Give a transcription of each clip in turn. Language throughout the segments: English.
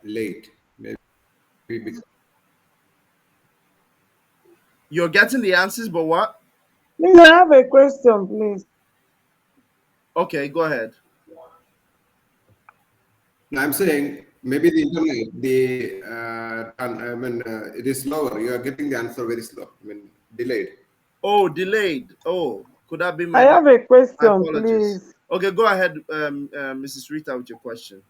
late. Maybe because You're getting the answers, but what? Please, I have a question, please. Okay, go ahead. no, I'm saying maybe the internet, I mean, it is slower. You are getting the answer very slow. I mean, delayed. Oh, delayed. Oh, could that be I my have a my question, apologies? please. Okay, go ahead, Mrs. Rita, with your question.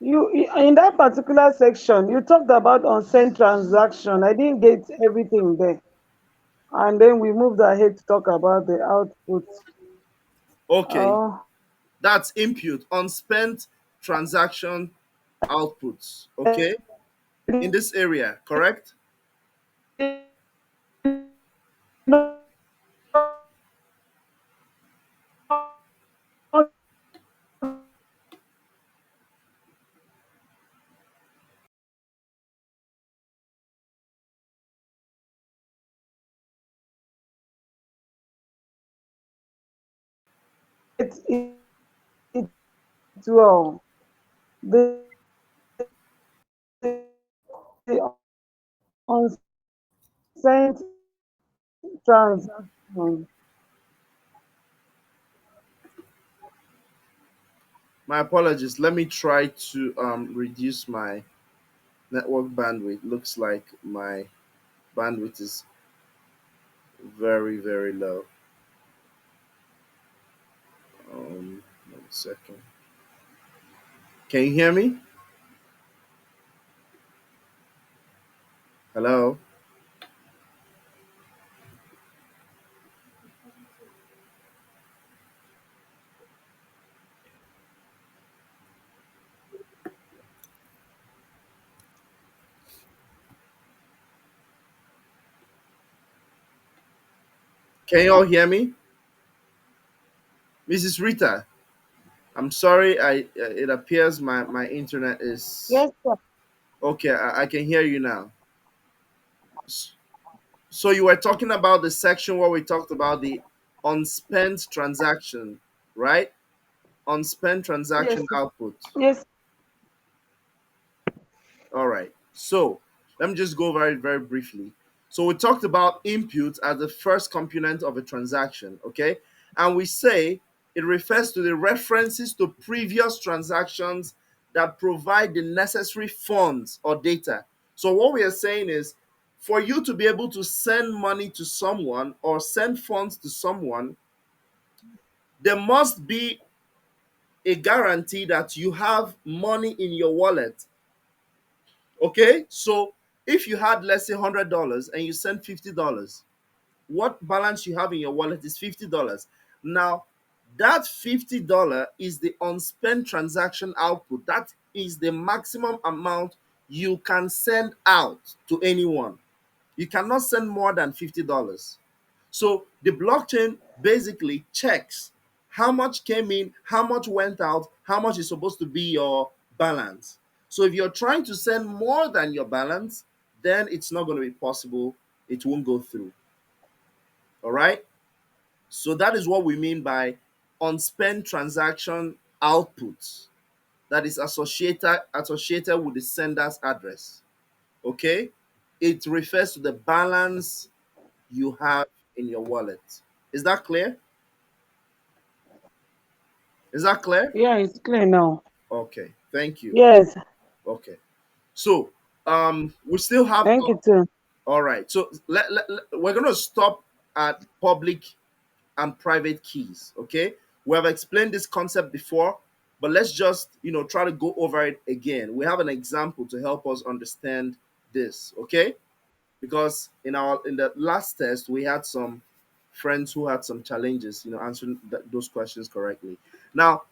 In that particular section, you talked about unsent transaction. I didn't get everything there. And then we moved ahead to talk about the output. Okay, Oh, that's input, unspent transaction outputs. Okay, in this area, correct? it well. The unsent transaction. My apologies. Let me try to reduce my network bandwidth. Looks like my bandwidth is very, very low. 1 second. Can you hear me? Hello? Can you all hear me? Mrs. Rita, I'm sorry. It appears my internet is Yes, sir. okay. I can hear you now. S- So you were talking about the section where we talked about the unspent transaction, right? Unspent Yes, transaction output. yes. All right. So let me just go very, very briefly. So we talked about input as the first component of a transaction, okay? And we say it refers to the references to previous transactions that provide the necessary funds or data. So what we are saying is for you to be able to send money to someone or send funds to someone, there must be a guarantee that you have money in your wallet. Okay, so if you had, let's say, $100 and you send $50, what balance you have in your wallet is $50. Now, that $50 is the unspent transaction output. That is the maximum amount you can send out to anyone. You cannot send more than $50. So the blockchain basically checks how much came in, how much went out, how much is supposed to be your balance. So if you're trying to send more than your balance, then it's not going to be possible. It won't go through. All right. So that is what we mean by unspent transaction outputs that is associated with the sender's address. Okay. It refers to the balance you have in your wallet. Is that clear? Is that clear? Yeah, it's clear now. Okay, thank you. Yes, Okay, so we still have. thank you too. All right, so we're gonna stop at public and private keys. Okay, we have explained this concept before, but let's just try to go over it again. We have an example to help us understand this. Okay, because in the last test we had some friends who had some challenges answering those questions correctly. Now,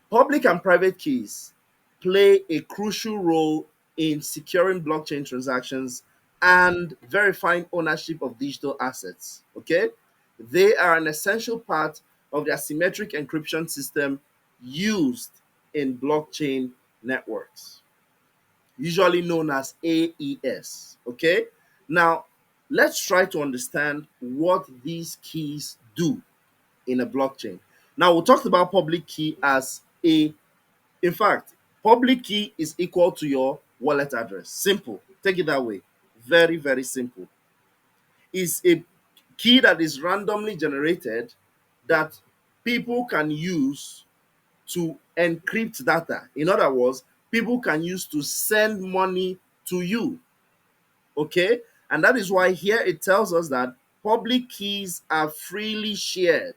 public and private keys play a crucial role in securing blockchain transactions and verifying ownership of digital assets. Okay, they are an essential part of the asymmetric encryption system used in blockchain networks, usually known as AES. Okay, now let's try to understand what these keys do in a blockchain. Now we talked about public key as a, in fact, public key is equal to your wallet address. Simple. Take it that way. Very, very simple. Is a key that is randomly generated that people can use to encrypt data. In other words, people can use to send money to you. Okay? And that is why here it tells us that public keys are freely shared.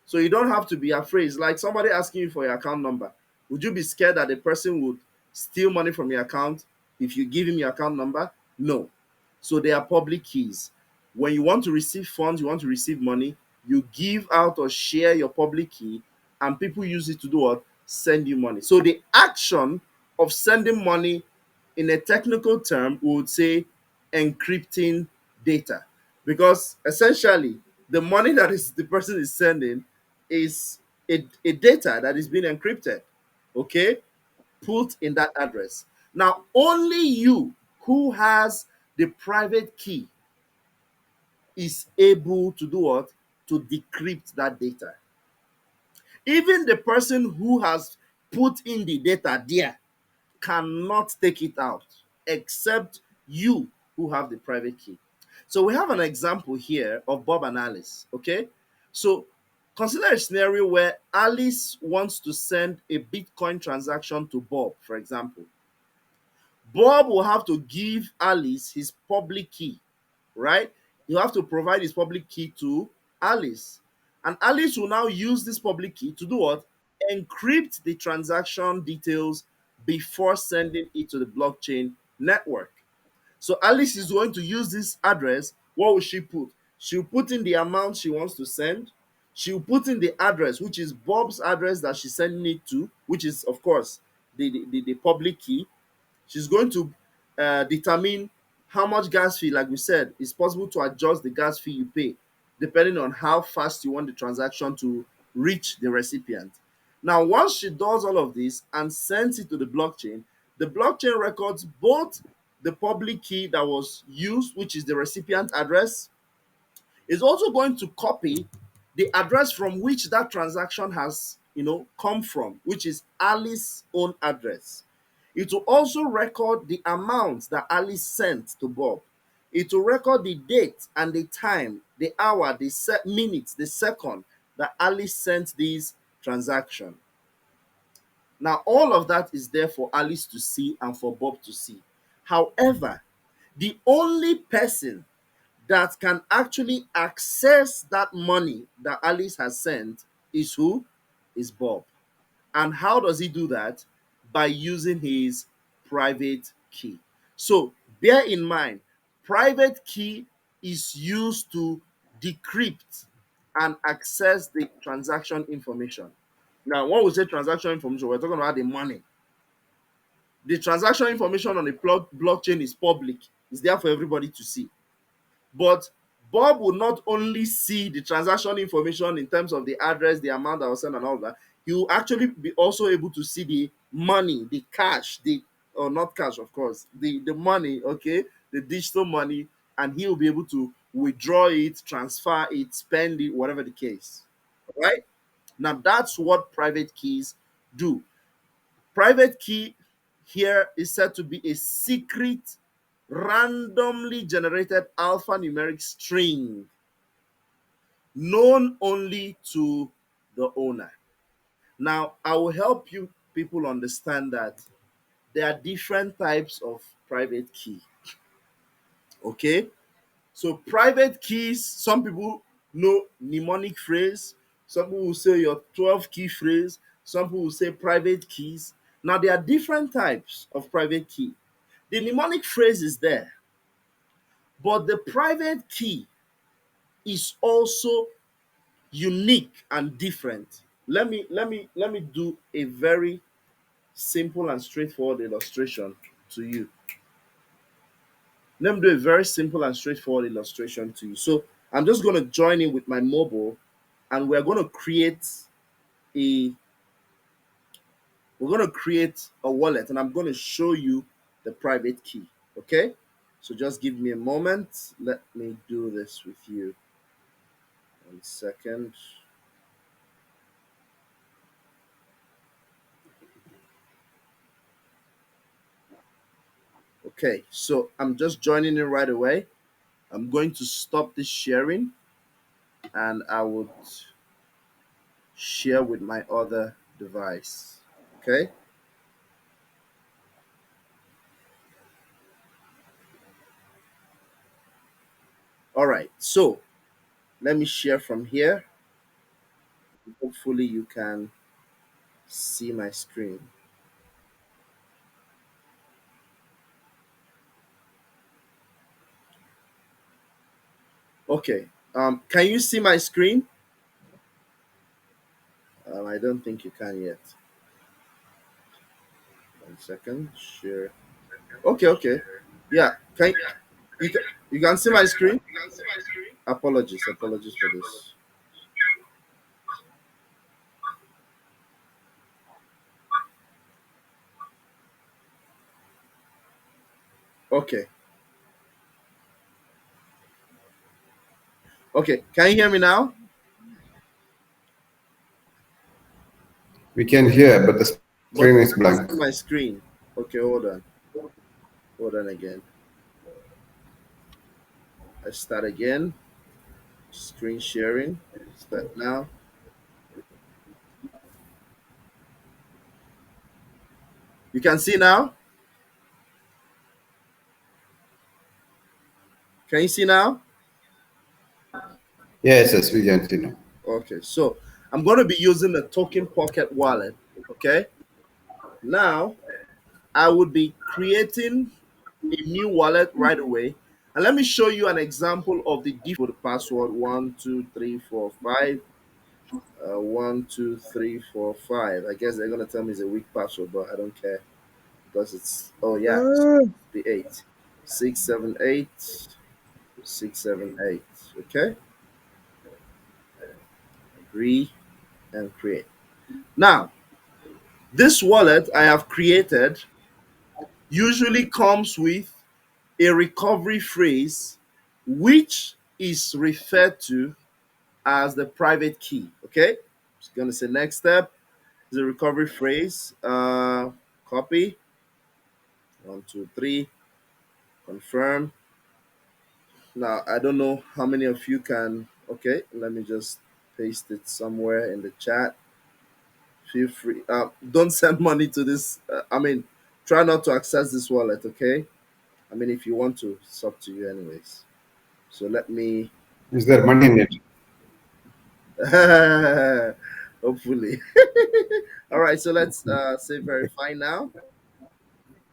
So you don't have to be afraid. It's like somebody asking you for your account number. Would you be scared that the person would steal money from your account if you give him your account number? No. So they are public keys. When you want to receive funds, you want to receive money, you give out or share your public key, and people use it to do what? Send you money. So the action of sending money, in a technical term, we would say encrypting data. Because essentially, the money that is the person is sending is a data that is being encrypted, okay, put in that address. Now, only you who has the private key is able to do what? To decrypt that data. Even the person who has put in the data there cannot take it out except you who have the private key. So we have an example here of Bob and Alice, okay? So consider a scenario where Alice wants to send a Bitcoin transaction to Bob, for example. Bob will have to give Alice his public key, right? You have to provide his public key to Alice. And Alice will now use this public key to do what? Encrypt the transaction details before sending it to the blockchain network. So Alice is going to use this address. What will she put? She'll put in the amount she wants to send. She'll put in the address, which is Bob's address that she's sending it to, which is, of course, the public key. She's going to determine how much gas fee. Like we said, it's possible to adjust the gas fee you pay depending on how fast you want the transaction to reach the recipient. Now, once she does all of this and sends it to the blockchain records both the public key that was used, which is the recipient address, is also going to copy the address from which that transaction has, come from, which is Alice's own address. It will also record the amount that Alice sent to Bob. It will record the date and the time, the hour, the minutes, the second that Alice sent this transaction. Now, all of that is there for Alice to see and for Bob to see. However, the only person that can actually access that money that Alice has sent is who? Is Bob. And how does he do that? By using his private key. So bear in mind, private key is used to decrypt and access the transaction information. Now, when we say transaction information, we're talking about the money. The transaction information on the blockchain is public, it's there for everybody to see. But Bob will not only see the transaction information in terms of the address, the amount that was sent, and all that. He will actually be also able to see the money, the cash, or not cash, of course, the money, okay, the digital money, and he will be able to withdraw it, transfer it, spend it, whatever the case. Right? Now that's what private keys do. Private key here is said to be a secret, randomly generated alphanumeric string known only to the owner. Now, I will help you people understand that there are different types of private key. Okay? So, private keys, some people know mnemonic phrase, some people will say your 12 key phrase, some people will say private keys. Now, there are different types of private key. The mnemonic phrase is there, but the private key is also unique and different. Let me do a very simple and straightforward illustration to you. Let me do a very simple and straightforward illustration to you. So I'm just going to join in with my mobile, and a we're going to create a wallet, and I'm going to show you the private key. Okay? So just give me a moment. Let me do this with you. 1 second. Okay, so I'm just joining in right away. I'm going to stop this sharing and I would share with my other device. Okay. All right. So let me share from here. Hopefully you can see my screen. Okay. Can you see my screen? I don't think you can yet. 1 second. Share. Okay. Okay. Yeah. You can see my screen? Apologies. Apologies for this. Okay. Okay. Can you hear me now? We can hear, but the screen is But blank. I can't see my screen. Okay, hold on. Hold on again. I start again. Screen sharing. Start now. You can see now? Can you see now? Yes, yes, we can see now. Okay, so I'm going to be using the Token Pocket wallet. Okay, now I would be creating a new wallet right away. And let me show you an example of the default password 12345. 12345. I guess they're going to tell me it's a weak password, but I don't care because it's, oh yeah, it's the 8. 678 678. Okay, agree and create. Now, this wallet I have created usually comes with a recovery phrase which is referred to as the private key. Okay, just gonna say next step is a recovery phrase. Copy 123, confirm. Now I don't know how many of you can. Okay, let me just paste it somewhere in the chat. Feel free. Don't send money to this. I mean, try not to access this wallet. Okay. I mean, if you want to, it's up to you, anyways. So let me. Is there money in it? Hopefully. All right. So let's say verify now,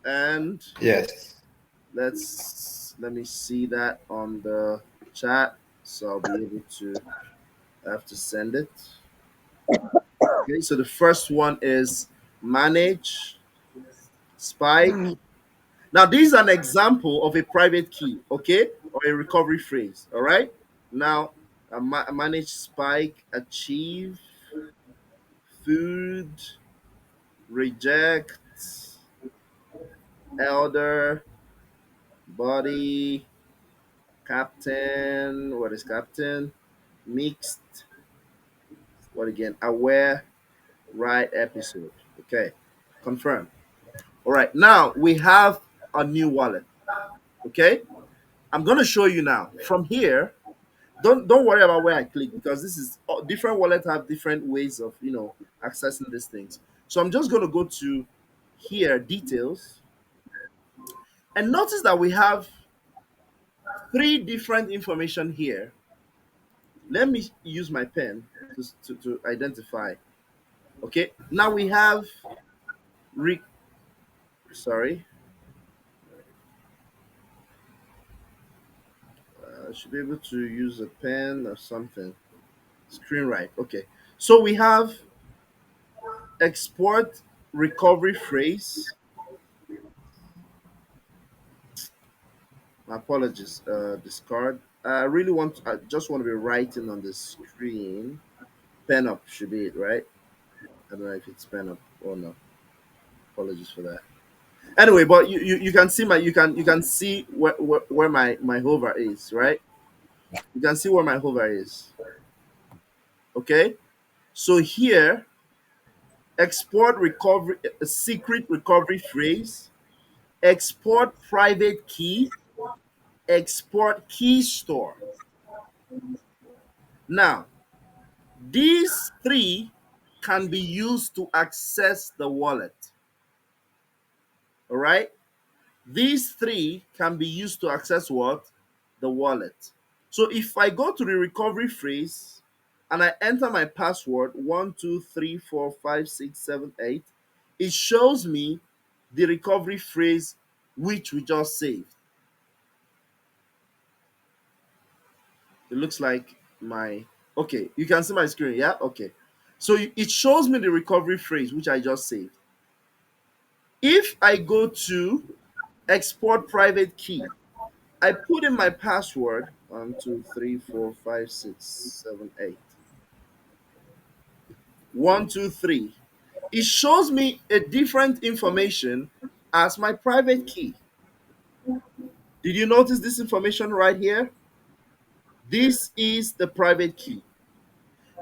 and Yes. let me see that on the chat, so I'll be able to. I have to send it. Okay. So the first one is manage spike. Now, this is an example of a private key, okay, or a recovery phrase. All right. Now, manage spike, achieve, food, reject, elder, body, captain. What is captain? Mixed. What again? Aware, right episode. Okay. Confirm. All right. Now we have a new wallet. Okay. I'm gonna show you now. From here, don't worry about where I click because this is different wallets have different ways of accessing these things. So I'm just going to go to here details and notice that we have three different information here. Let me use my pen to identify. Okay, now we have re sorry, I should be able to use a pen or something. Screen right. Okay, so we have export recovery phrase. My apologies. Discard. I really want. I just want to be writing on the screen. Pen up should be it, right? I don't know if it's pen up or not. Apologies for that. Anyway, but you can see you can see where my hover is, right? You can see where my hover is. Okay. So here, export recovery, a secret recovery phrase export private key, export key store. Now, these three can be used to access the wallet. All right? These three can be used to access what? The wallet. So if I go to the recovery phrase and I enter my password 12345678, it shows me the recovery phrase which we just saved. It looks like my, okay, you can see my screen, yeah? Okay. So it shows me the recovery phrase which I just saved. If I go to export private key, I put in my password 12345678. 123. It shows me a different information as my private key. Did you notice this information right here? This is the private key.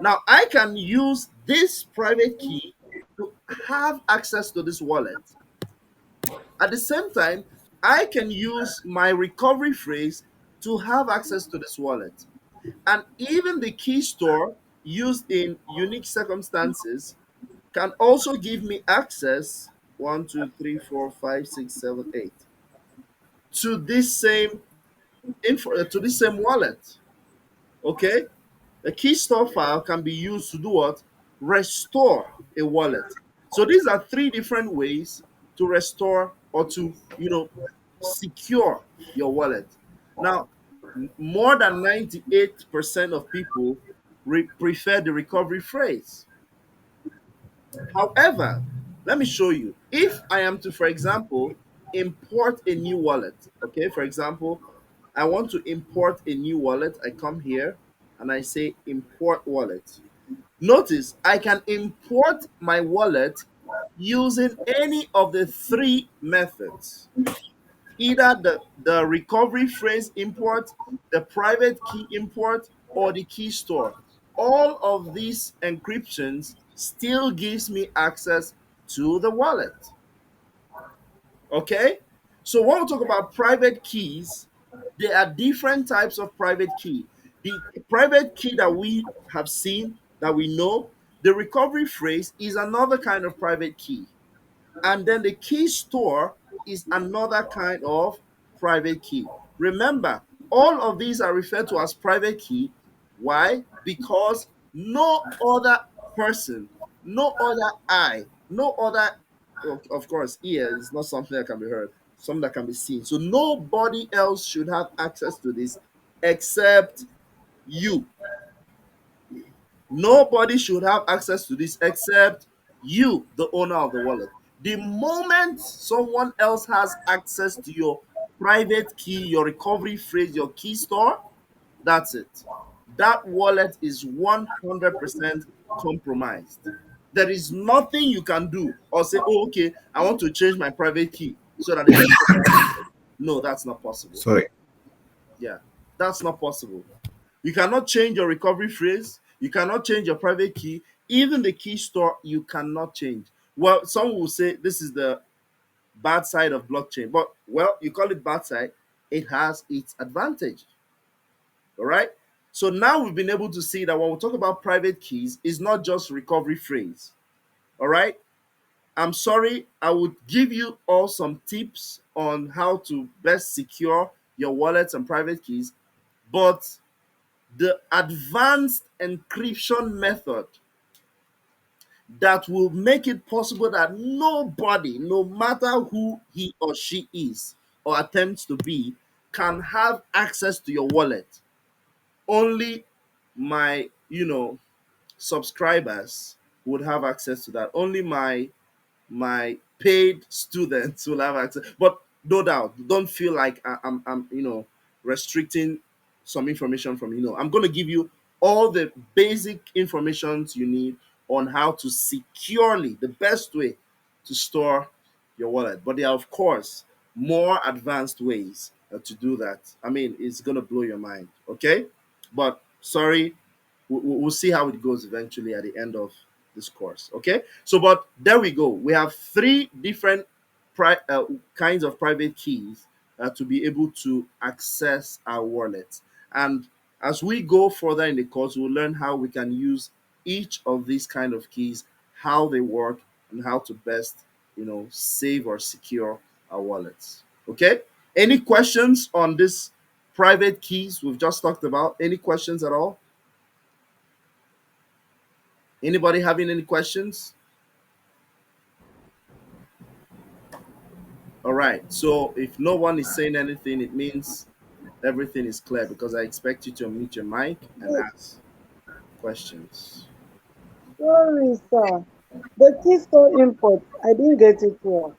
Now I can use this private key to have access to this wallet. At the same time, I can use my recovery phrase to have access to this wallet. And even the key store used in unique circumstances can also give me access 1, 2, 3, 4, 5, 6, 7, 8 to this same to this same wallet. Okay, the key store file can be used to do what? Restore a wallet. So these are three different ways to restore or to secure your wallet. Now, more than 98% of people prefer the recovery phrase. However, let me show you. If I am to, for example, import a new wallet, okay, for example, I want to import a new wallet. I come here and I say import wallet. Notice I can import my wallet using any of the three methods, either the recovery phrase import, the private key import, or the key store. All of these encryptions still gives me access to the wallet. Okay? So when we talk about private keys, there are different types of private key. The private key that we have seen, that we know, the recovery phrase is another kind of private key. And then the key store is another kind of private key. Remember, all of these are referred to as private key. Why? Because no other person, no other eye, no other, of course, ear is not something that can be heard, something that can be seen. So nobody else should have access to this except you. Nobody should have access to this except you, the owner of the wallet. The moment someone else has access to your private key, your recovery phrase, your key store, that's it. That wallet is 100% compromised. There is nothing you can do or say, oh, okay, I want to change my private key so that they can take my wallet. No, that's not possible. Sorry. Yeah, that's not possible. You cannot change your recovery phrase. You cannot change your private key. Even the key store, you cannot change. Well, some will say this is the bad side of blockchain, but well, you call it bad side, it has its advantage. All right. So now we've been able to see that when we talk about private keys, it's not just recovery phrase. All right. I'm sorry, I would give you all some tips on how to best secure your wallets and private keys, but the advanced encryption method that will make it possible that nobody, no matter who he or she is or attempts to be, can have access to your wallet. Only my, subscribers would have access to that. Only my paid students will have access. But no doubt, don't feel like I'm restricting some information from you. Know, I'm going to give you all the basic informations you need on how to securely, the best way to store your wallet. But there are, of course, more advanced ways to do that. I mean, it's going to blow your mind. Okay, but sorry, we'll see how it goes eventually at the end of this course. Okay, so but there we go. We have three different kinds of private keys to be able to access our wallet. And as we go further in the course, we'll learn how we can use each of these kind of keys, how they work, and how to best, save or secure our wallets. Okay? Any questions on this private keys we've just talked about? Any questions at all? Anybody having any questions? All right. So if no one is saying anything, it means everything is clear because I expect you to unmute your mic and Yes, ask questions. sorry, sir. The keystone import, I didn't get it well.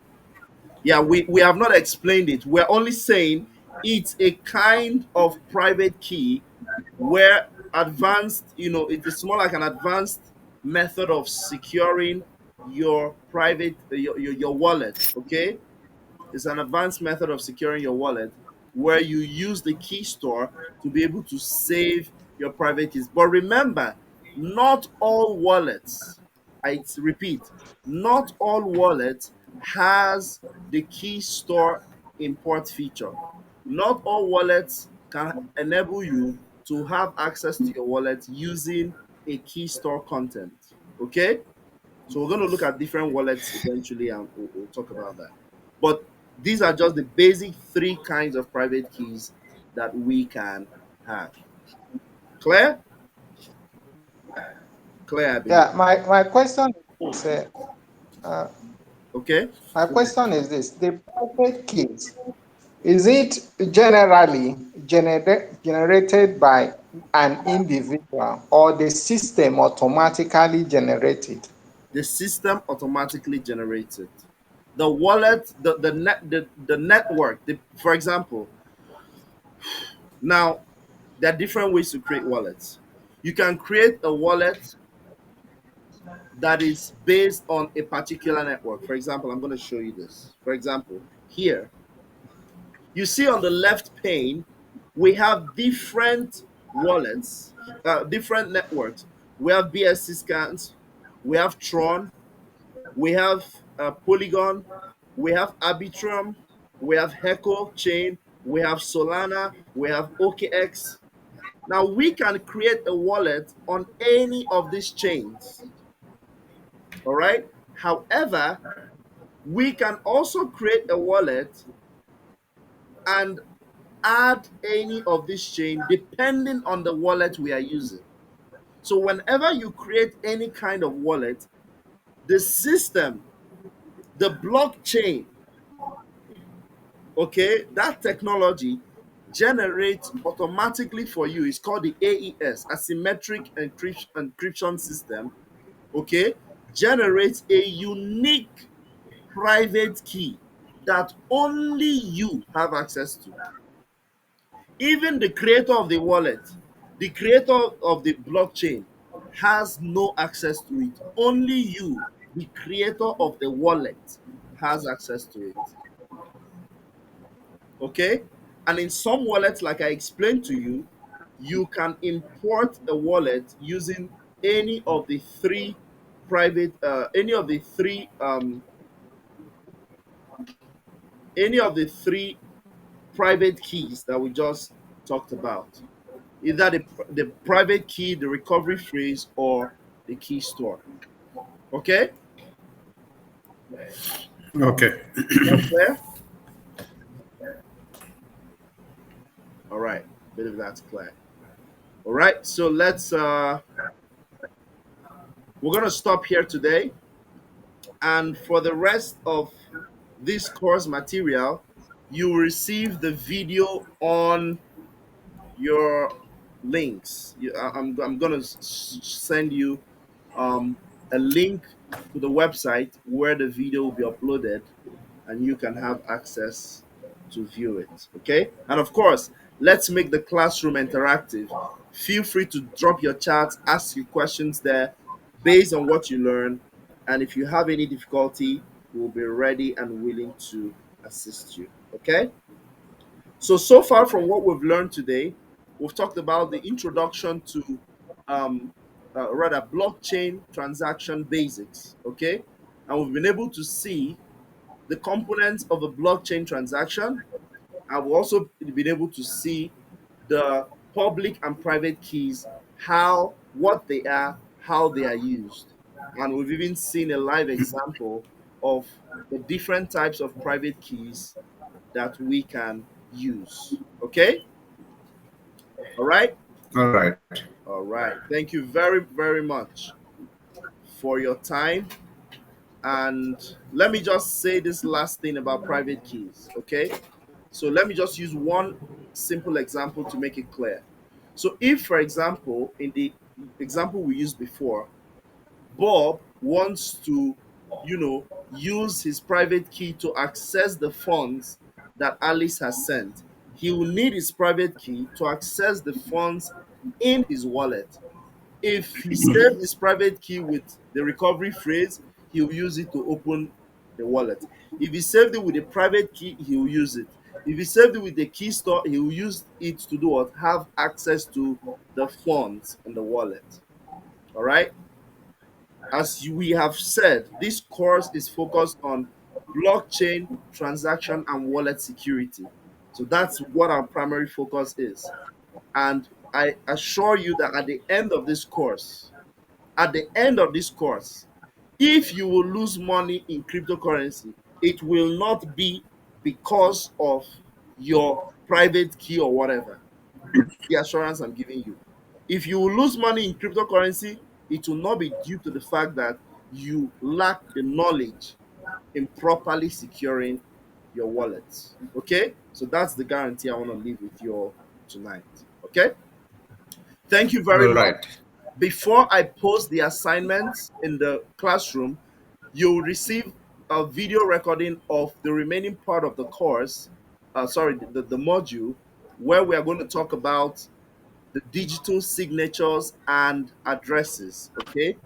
Yeah, we have not explained it. We're only saying it's a kind of private key where advanced, it is more like an advanced method of securing your private, your wallet, okay? It's an advanced method of securing your wallet where you use the key store to be able to save your private keys. But remember, not all wallets, I repeat, not all wallets has the key store import feature. Not all wallets can enable you to have access to your wallet using a key store content. Okay? So we're going to look at different wallets eventually and we'll talk about that. But these are just the basic three kinds of private keys that we can have. Clear? Clear, I believe. Yeah, my question is this. Uh, Okay? my question is this: the private keys, is it generally generated by an individual or the system automatically generated? The system automatically generates it. The wallet, the network, for example, now there are different ways to create wallets. You can create a wallet that is based on a particular network. For example, I'm going to show you this. For example, here, you see on the left pane, we have different wallets, different networks. We have BSC scans, we have Tron, we have Polygon, we have Arbitrum, we have Heco Chain, we have Solana, we have OKX. Now we can create a wallet on any of these chains. All right. However, we can also create a wallet and add any of this chain depending on the wallet we are using. So whenever you create any kind of wallet, the system, the blockchain, okay, that technology generates automatically for you. It's called the AES, Asymmetric Encryption System, okay, generates a unique private key that only you have access to. Even the creator of the wallet, the creator of the blockchain, has no access to it. Only you, the creator of the wallet, has access to it. Okay? And in some wallets, like I explained to you, you can import a wallet using any of the three any of the three any of the three private keys that we just talked about. Either the private key, the recovery phrase, or the key store. Okay? Okay. That's clear? All right. Believe that's clear. All right. So we're gonna stop here today. And for the rest of this course material, you will receive the video on your links. I'm gonna send you a link to the website where the video will be uploaded and you can have access to view it. Okay? And of course, let's make the classroom interactive. Feel free to drop your chats, ask your questions there based on what you learn. And if you have any difficulty, we'll be ready and willing to assist you. Okay? So far from what we've learned today, we've talked about the introduction to um, rather blockchain transaction basics. Okay? And we've been able to see the components of a blockchain transaction. I've also been able to see the public and private keys, what they are, how they are used. And we've even seen a live example of the different types of private keys that we can use. Okay? All right? All right. All right. Thank you very, very much for your time. And let me just say this last thing about private keys. Okay? So let me just use one simple example to make it clear. So if, for example, in the example we used before, Bob wants to, use his private key to access the funds that Alice has sent, he will need his private key to access the funds in his wallet. If he saved his private key with the recovery phrase, he'll use it to open the wallet. If he saved it with a private key, he will use it. If he saved it with the key store, he will use it to do what? Have access to the funds in the wallet. All right. We have said, this course is focused on blockchain, transaction, and wallet security. So that's what our primary focus is. And I assure you that at the end of this course, if you will lose money in cryptocurrency, it will not be because of your private key or whatever. The assurance I'm giving you. If you will lose money in cryptocurrency, it will not be due to the fact that you lack the knowledge in properly securing your wallets. Okay? So that's the guarantee I want to leave with you all tonight. Okay? Thank you very All much. right. Before I post the assignments in the classroom, you'll receive a video recording of the remaining part of the course, the module, where we are going to talk about the digital signatures and addresses. Okay?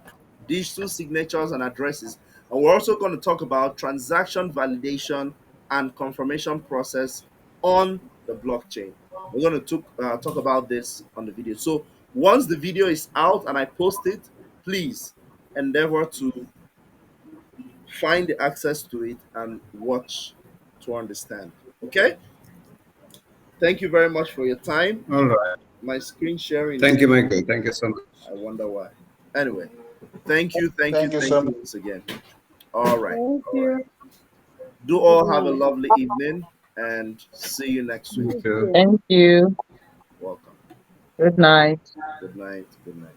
Digital signatures and addresses. And we're also going to talk about transaction validation and confirmation process on the blockchain. We're going to talk about this on the video. So once the video is out and I post it, please endeavor to find the access to it and watch to understand. Okay? Thank you very much for your time. All right. My screen sharing is, Thank you, Michael. Thank you so much. I wonder why. Anyway, thank you, thank you, Thank you thank so you much. once again. All right. Thank All right. you. Do Good all have a night. lovely evening and see you next week. Thank You you. too. Thank you. Welcome. Good night. Good night. Good night.